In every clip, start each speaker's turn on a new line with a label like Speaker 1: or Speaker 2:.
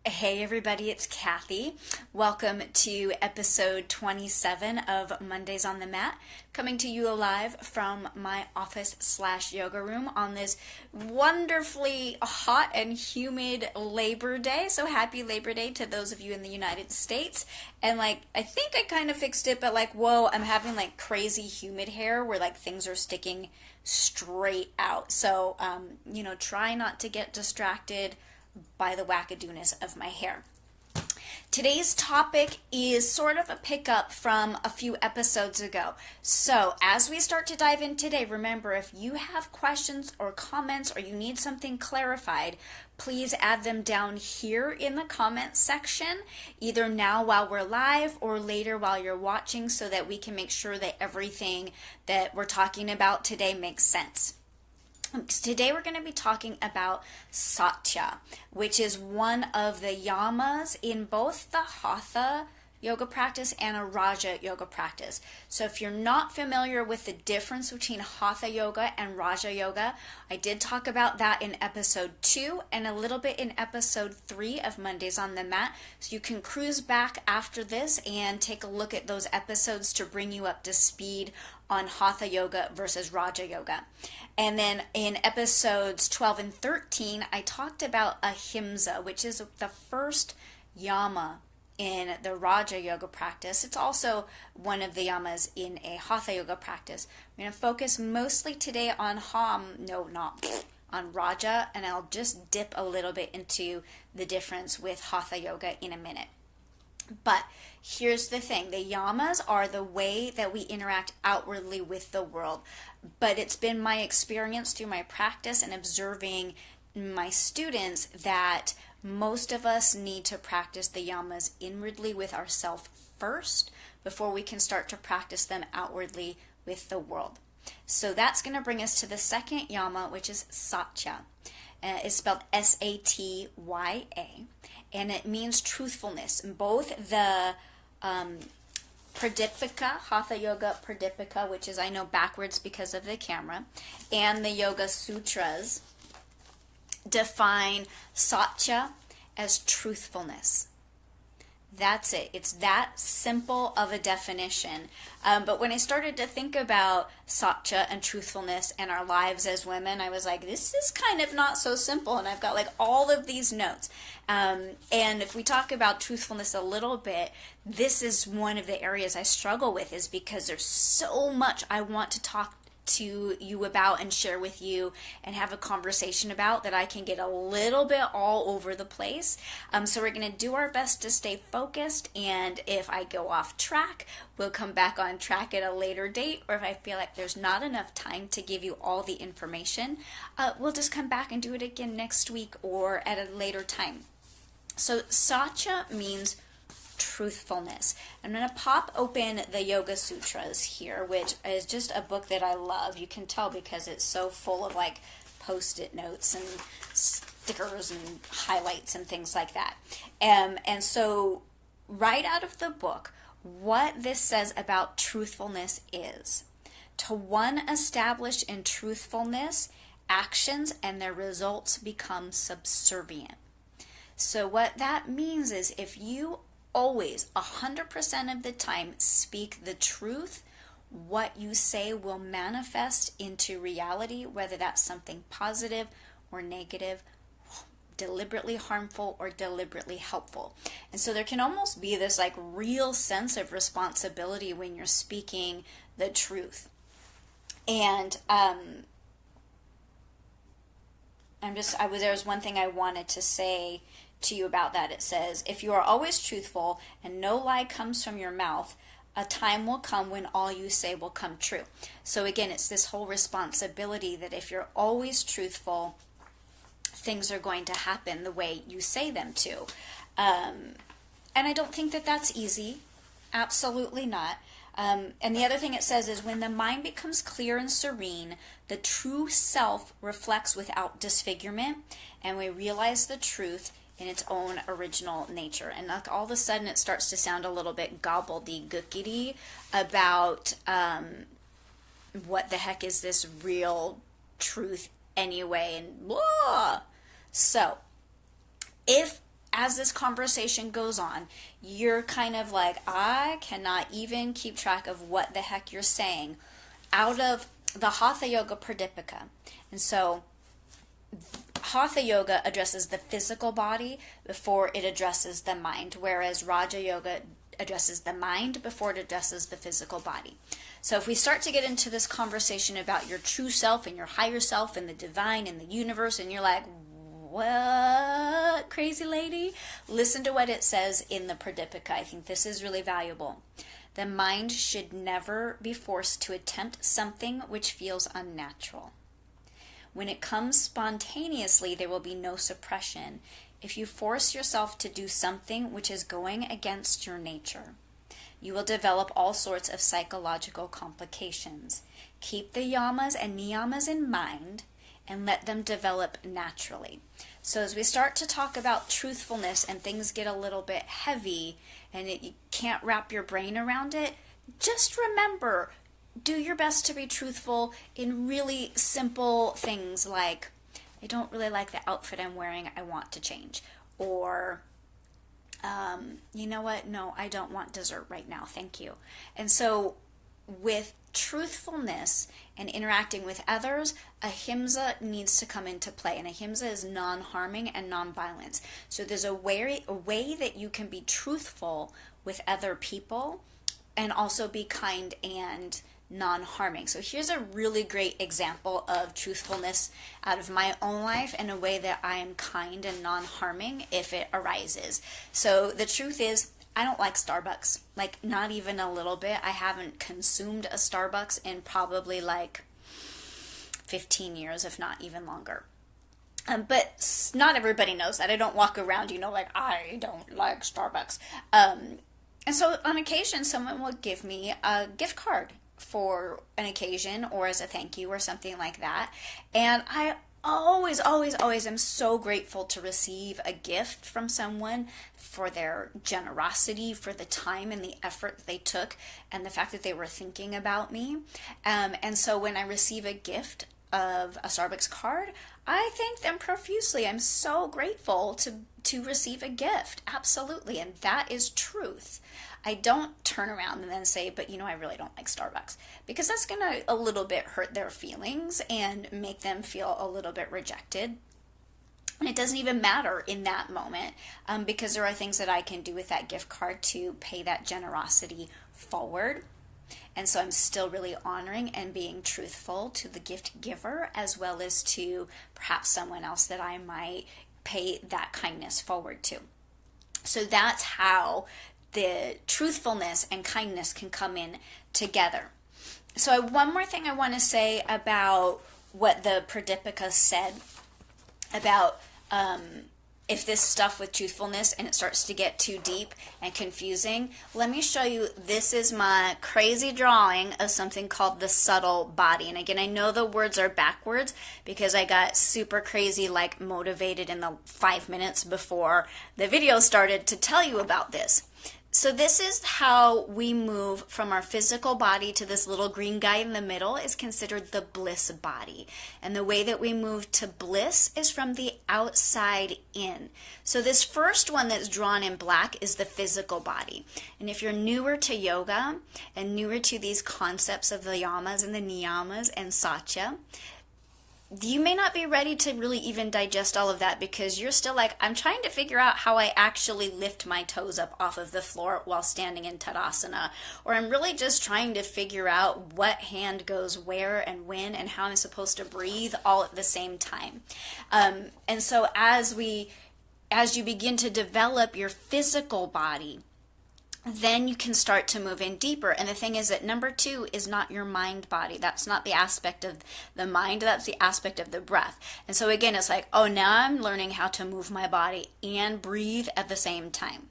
Speaker 1: Hey everybody, it's Kathy. Welcome to episode 27 of Mondays on the Mat, coming to you live from my office/yoga room on this wonderfully hot and humid Labor Day. So happy Labor Day to those of you in the United States. And I think I kind of fixed it, but whoa, I'm having crazy humid hair where things are sticking straight out. So, try not to get distracted by the wackadoodness of my hair. Today's topic is sort of a pickup from a few episodes ago. So as we start to dive in today, remember, if you have questions or comments or you need something clarified, please add them down here in the comments section, either now while we're live or later while you're watching, so that we can make sure that everything that we're talking about today makes sense. Today we're going to be talking about Satya, which is one of the yamas in both the Hatha yoga practice and a Raja yoga practice. So if you're not familiar with the difference between Hatha yoga and Raja yoga, I did talk about that in episode 2 and a little bit in episode 3 of Mondays on the Mat. So you can cruise back after this and take a look at those episodes to bring you up to speed on Hatha yoga versus Raja yoga. And then in episodes 12 and 13, I talked about ahimsa, which is the first yama in the Raja yoga practice. It's also one of the yamas in a Hatha yoga practice. I'm going to focus mostly today on on Raja, and I'll just dip a little bit into the difference with Hatha yoga in a minute. But here's the thing, the yamas are the way that we interact outwardly with the world. But it's been my experience through my practice and observing my students that most of us need to practice the yamas inwardly with ourselves first before we can start to practice them outwardly with the world. So that's going to bring us to the second yama, which is Satya. It's spelled Satya, and it means truthfulness. Both the Pradipika, Hatha Yoga Pradipika, which is, I know, backwards because of the camera, and the Yoga Sutras define Satya as truthfulness. That's it. It's that simple of a definition. But when I started to think about Satya and truthfulness and our lives as women, I was like, this is kind of not so simple. And I've got all of these notes. And if we talk about truthfulness a little bit, this is one of the areas I struggle with, is because there's so much I want to talk to you about and share with you and have a conversation about, that I can get a little bit all over the place. So we're going to do our best to stay focused, and if I go off track, we'll come back on track at a later date, or if I feel like there's not enough time to give you all the information, we'll just come back and do it again next week or at a later time. So Satya means truthfulness. I'm going to pop open the Yoga Sutras here, which is just a book that I love. You can tell because it's so full of post-it notes and stickers and highlights and things like that. And so right out of the book, what this says about truthfulness is, to one established in truthfulness, actions and their results become subservient. So what that means is, if you always, 100% of the time, speak the truth, what you say will manifest into reality, whether that's something positive or negative, deliberately harmful or deliberately helpful. And so there can almost be this real sense of responsibility when you're speaking the truth. And there was one thing I wanted to say to you about that. It says, if you are always truthful and no lie comes from your mouth, a time will come when all you say will come true. So again, it's this whole responsibility that if you're always truthful, things are going to happen the way you say them to. And I don't think that that's easy. Absolutely not. And the other thing it says is, when the mind becomes clear and serene, the true self reflects without disfigurement, and we realize the truth in its own original nature. And all of a sudden it starts to sound a little bit gobbledygookity about what the heck is this real truth anyway, and blah. So if as this conversation goes on, you're kind of like, I cannot even keep track of what the heck you're saying out of the Hatha Yoga Pradipika. And so Hatha Yoga addresses the physical body before it addresses the mind, whereas Raja Yoga addresses the mind before it addresses the physical body. So if we start to get into this conversation about your true self and your higher self and the divine and the universe, and you're like, what, crazy lady? Listen to what it says in the Pradipika. I think this is really valuable. The mind should never be forced to attempt something which feels unnatural. When it comes spontaneously, there will be no suppression. If you force yourself to do something which is going against your nature, you will develop all sorts of psychological complications. Keep the yamas and niyamas in mind and let them develop naturally. So as we start to talk about truthfulness and things get a little bit heavy and you can't wrap your brain around it, just remember, do your best to be truthful in really simple things like, I don't really like the outfit I'm wearing, I want to change. Or, you know what, no, I don't want dessert right now, thank you. And so with truthfulness and interacting with others, ahimsa needs to come into play. And ahimsa is non-harming and non-violence. So there's a way that you can be truthful with other people and also be kind and non-harming. So here's a really great example of truthfulness out of my own life in a way that I am kind and non-harming if it arises. So the truth is, I don't like Starbucks, like not even a little bit. I haven't consumed a Starbucks in probably like 15 years, if not even longer. But not everybody knows that. I don't walk around, like I don't like Starbucks. And so on occasion, someone will give me a gift card for an occasion or as a thank you or something like that. And I always am so grateful to receive a gift from someone for their generosity, for the time and the effort they took, and the fact that they were thinking about me. And so when I receive a gift of a Starbucks card, I thank them profusely. I'm so grateful to receive a gift. Absolutely. And that is truth. I don't turn around and then say, but I really don't like Starbucks, because that's going to a little bit hurt their feelings and make them feel a little bit rejected. And it doesn't even matter in that moment, because there are things that I can do with that gift card to pay that generosity forward. And so I'm still really honoring and being truthful to the gift giver, as well as to perhaps someone else that I might pay that kindness forward to. So that's how the truthfulness and kindness can come in together. So one more thing I want to say about what the Pradipika said about if this stuff with truthfulness and it starts to get too deep and confusing. Let me show you. This is my crazy drawing of something called the subtle body. And again, I know the words are backwards because I got super crazy, like motivated in the 5 minutes before the video started to tell you about this. So this is how we move from our physical body to this little green guy in the middle is considered the bliss body. And the way that we move to bliss is from the outside in. So this first one that's drawn in black is the physical body. And if you're newer to yoga and newer to these concepts of the yamas and the niyamas and Satya, you may not be ready to really even digest all of that, because you're still like, I'm trying to figure out how I actually lift my toes up off of the floor while standing in Tadasana. Or I'm really just trying to figure out what hand goes where and when and how I'm supposed to breathe all at the same time. And so as you begin to develop your physical body, then you can start to move in deeper. And the thing is that number 2 is not your mind body. That's not the aspect of the mind. That's the aspect of the breath. And so again, it's like, oh, now I'm learning how to move my body and breathe at the same time.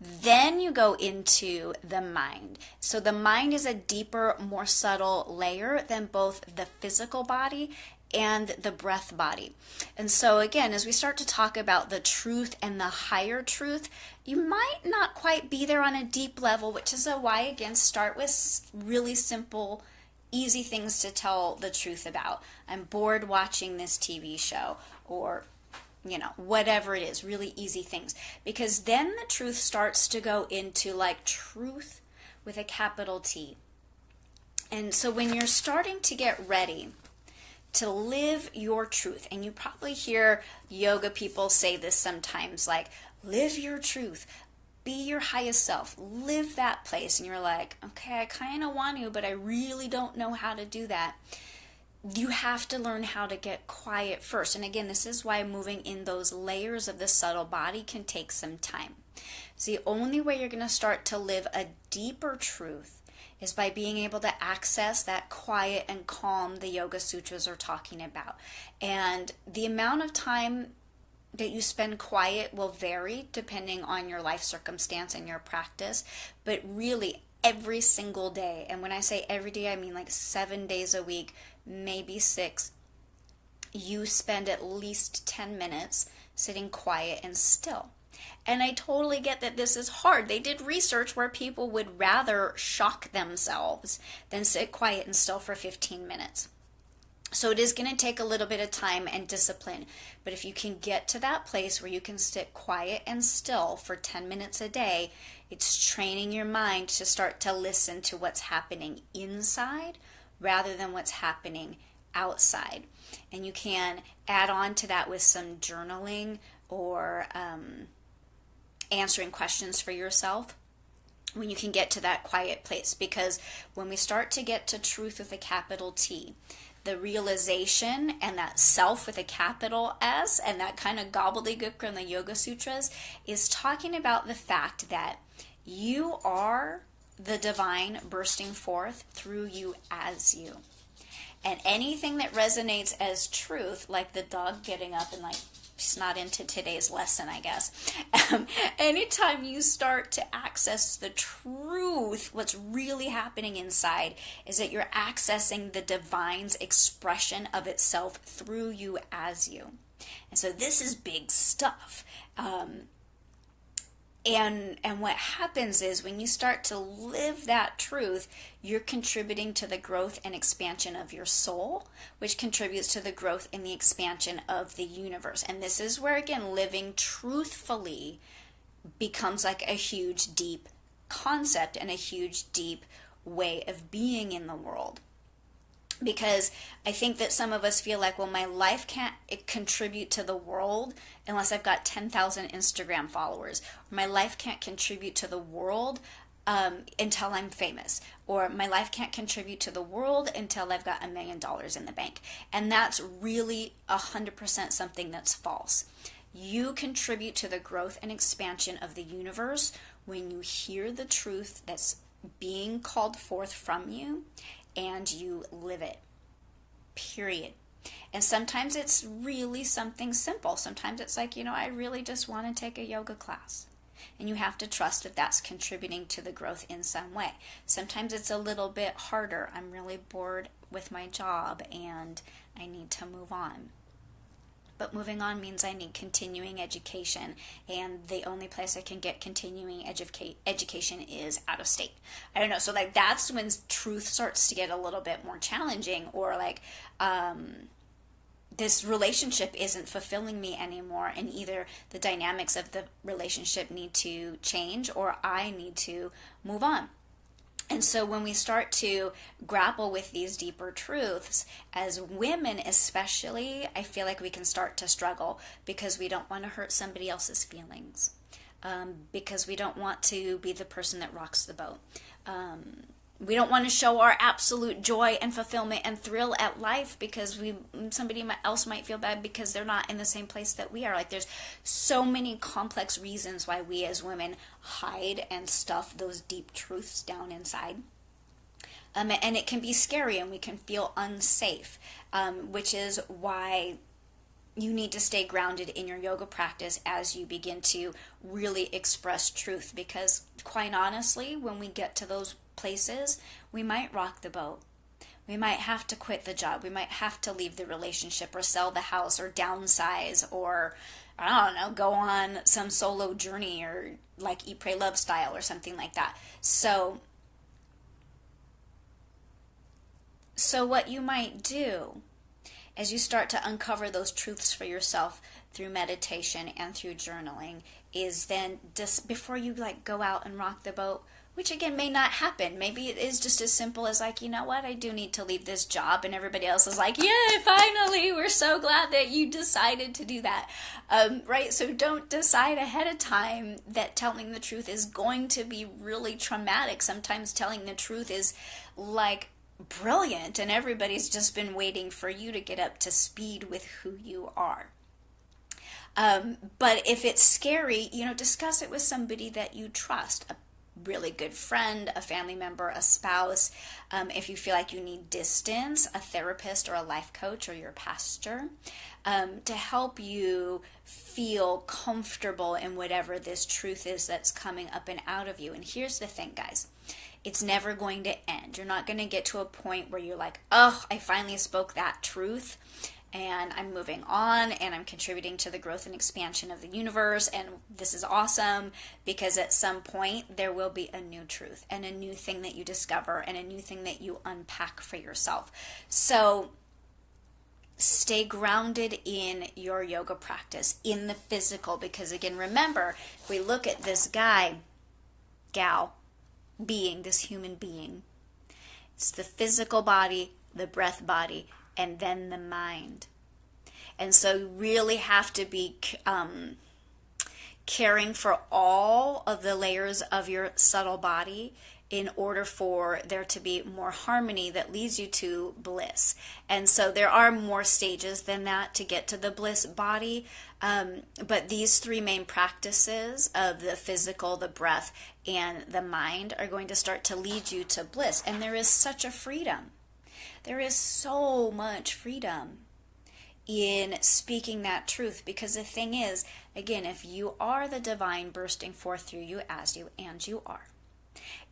Speaker 1: Then you go into the mind. So the mind is a deeper, more subtle layer than both the physical body and the breath body. And so again, as we start to talk about the truth and the higher truth, you might not quite be there on a deep level, which is why, again, start with really simple, easy things to tell the truth about. I'm bored watching this TV show, or whatever it is, really easy things. Because then the truth starts to go into like truth with a capital T. And so when you're starting to get ready to live your truth, and you probably hear yoga people say this sometimes, like, live your truth, be your highest self, live that place. And you're like, okay, I kind of want to, but I really don't know how to do that. You have to learn how to get quiet first. And again, this is why moving in those layers of the subtle body can take some time. It's the only way you're going to start to live a deeper truth is by being able to access that quiet and calm the Yoga Sutras are talking about. And the amount of time that you spend quiet will vary depending on your life circumstance and your practice, but really every single day, and when I say every day, I mean like 7 days a week, maybe 6, you spend at least 10 minutes sitting quiet and still. And I totally get that this is hard. They did research where people would rather shock themselves than sit quiet and still for 15 minutes. So it is going to take a little bit of time and discipline. But if you can get to that place where you can sit quiet and still for 10 minutes a day, it's training your mind to start to listen to what's happening inside rather than what's happening outside. And you can add on to that with some journaling or answering questions for yourself when you can get to that quiet place. Because when we start to get to truth with a capital T, the realization and that self with a capital S and that kind of gobbledygook from the Yoga Sutras is talking about the fact that you are the divine bursting forth through you as you. And anything that resonates as truth, like the dog getting up and like, she's not into today's lesson, I guess. Anytime you start to access the truth, what's really happening inside is that you're accessing the divine's expression of itself through you as you. And so this is big stuff. And what happens is when you start to live that truth, you're contributing to the growth and expansion of your soul, which contributes to the growth and the expansion of the universe. And this is where, again, living truthfully becomes like a huge, deep concept and a huge, deep way of being in the world. Because I think that some of us feel like, well, my life can't contribute to the world unless I've got 10,000 Instagram followers. Or my life can't contribute to the world until I'm famous. Or my life can't contribute to the world until I've got $1 million in the bank. And that's really 100% something that's false. You contribute to the growth and expansion of the universe when you hear the truth that's being called forth from you and you live it, period. And sometimes it's really something simple. Sometimes it's like, I really just want to take a yoga class. And you have to trust that that's contributing to the growth in some way. Sometimes it's a little bit harder. I'm really bored with my job and I need to move on. But moving on means I need continuing education, and the only place I can get continuing education is out of state. I don't know. So like that's when truth starts to get a little bit more challenging, or like this relationship isn't fulfilling me anymore, and either the dynamics of the relationship need to change or I need to move on. And so when we start to grapple with these deeper truths, as women especially, I feel like we can start to struggle because we don't want to hurt somebody else's feelings, because we don't want to be the person that rocks the boat. We don't want to show our absolute joy and fulfillment and thrill at life because somebody else might feel bad because they're not in the same place that we are. Like there's so many complex reasons why we as women hide and stuff those deep truths down inside. And it can be scary and we can feel unsafe, which is why you need to stay grounded in your yoga practice as you begin to really express truth. Because quite honestly, when we get to those places, we might rock the boat. We might have to quit the job. We might have to leave the relationship or sell the house or downsize or, I don't know, go on some solo journey or like Eat, Pray, Love style or something like that. So what you might do as you start to uncover those truths for yourself through meditation and through journaling is then just before you like go out and rock the boat, which again may not happen. Maybe it is just as simple as like, you know what, I do need to leave this job, and everybody else is like, yeah, finally, we're so glad that you decided to do that. Right? So don't decide ahead of time that telling the truth is going to be really traumatic. Sometimes telling the truth is like brilliant, and everybody's just been waiting for you to get up to speed with who you are. But if it's scary, discuss it with somebody that you trust, a really good friend, a family member, a spouse. If you feel like you need distance, a therapist or a life coach or your pastor, to help you feel comfortable in whatever this truth is that's coming up and out of you. And here's the thing, guys. It's never going to end. You're not going to get to a point where you're like, oh, I finally spoke that truth, and I'm moving on, and I'm contributing to the growth and expansion of the universe, and this is awesome, because at some point there will be a new truth and a new thing that you discover and a new thing that you unpack for yourself. So stay grounded in your yoga practice, in the physical, because again, remember, if we look at this gal, being, this human being, it's the physical body, the breath body, and then the mind. And so you really have to be caring for all of the layers of your subtle body in order for there to be more harmony that leads you to bliss. And so there are more stages than that to get to the bliss body. But these three main practices of the physical, the breath, and the mind are going to start to lead you to bliss. And there is such a freedom. There is so much freedom in speaking that truth, because the thing is, again, if you are the divine bursting forth through you as you, and you are,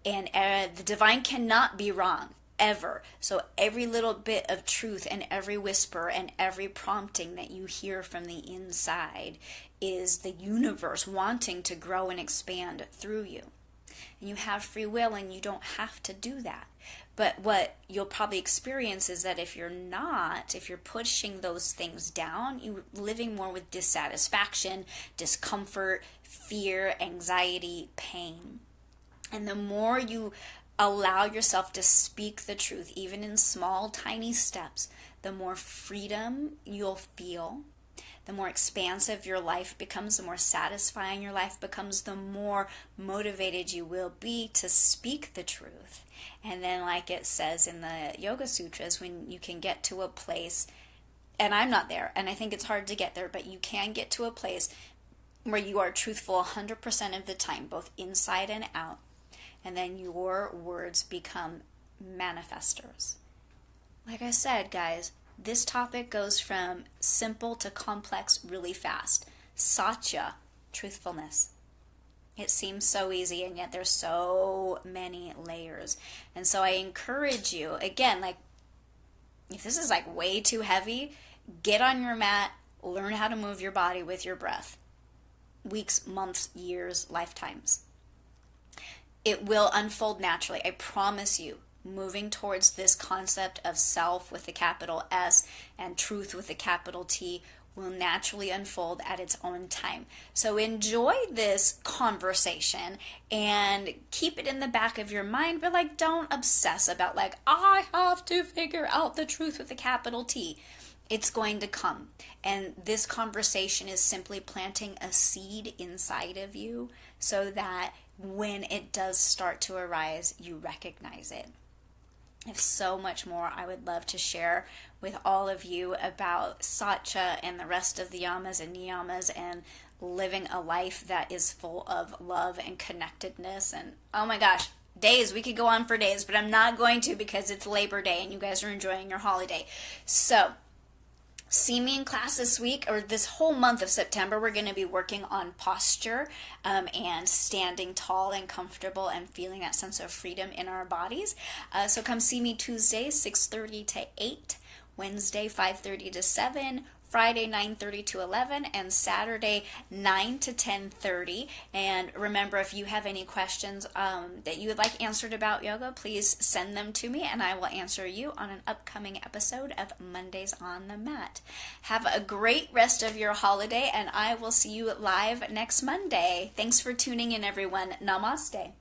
Speaker 1: and the divine cannot be wrong, ever. So every little bit of truth and every whisper and every prompting that you hear from the inside is the universe wanting to grow and expand through you. And you have free will, and you don't have to do that. But what you'll probably experience is that if you're pushing those things down, you're living more with dissatisfaction, discomfort, fear, anxiety, pain. And the more you allow yourself to speak the truth, even in small, tiny steps, the more freedom you'll feel, the more expansive your life becomes, the more satisfying your life becomes, the more motivated you will be to speak the truth. And then, like it says in the Yoga Sutras, when you can get to a place, and I'm not there, and I think it's hard to get there, but you can get to a place where you are truthful 100% of the time, both inside and out, and then your words become manifestors. Like I said, guys, this topic goes from simple to complex really fast. Satya, truthfulness. It seems so easy, and yet there's so many layers. And so I encourage you, again, like, if this is like way too heavy, get on your mat, learn how to move your body with your breath. Weeks, months, years, lifetimes. It will unfold naturally, I promise you. Moving towards this concept of self with the capital S and truth with the capital T will naturally unfold at its own time. So enjoy this conversation and keep it in the back of your mind, but like don't obsess about like, I have to figure out the truth with the capital T. It's going to come. And this conversation is simply planting a seed inside of you so that when it does start to arise, you recognize it. There's so much more I would love to share with all of you about Satya and the rest of the yamas and niyamas and living a life that is full of love and connectedness. And oh my gosh, days, we could go on for days, but I'm not going to because it's Labor Day and you guys are enjoying your holiday. So see me in class this week, or this whole month of September. We're going to be working on posture and standing tall and comfortable and feeling that sense of freedom in our bodies. So come see me Tuesday, 6:30 to 8, Wednesday, 5:30 to 7, Friday 9:30 to 11, and Saturday 9 to 10:30. And remember, if you have any questions that you would like answered about yoga, please send them to me and I will answer you on an upcoming episode of Mondays on the Mat. Have a great rest of your holiday, and I will see you live next Monday. Thanks for tuning in, everyone. Namaste.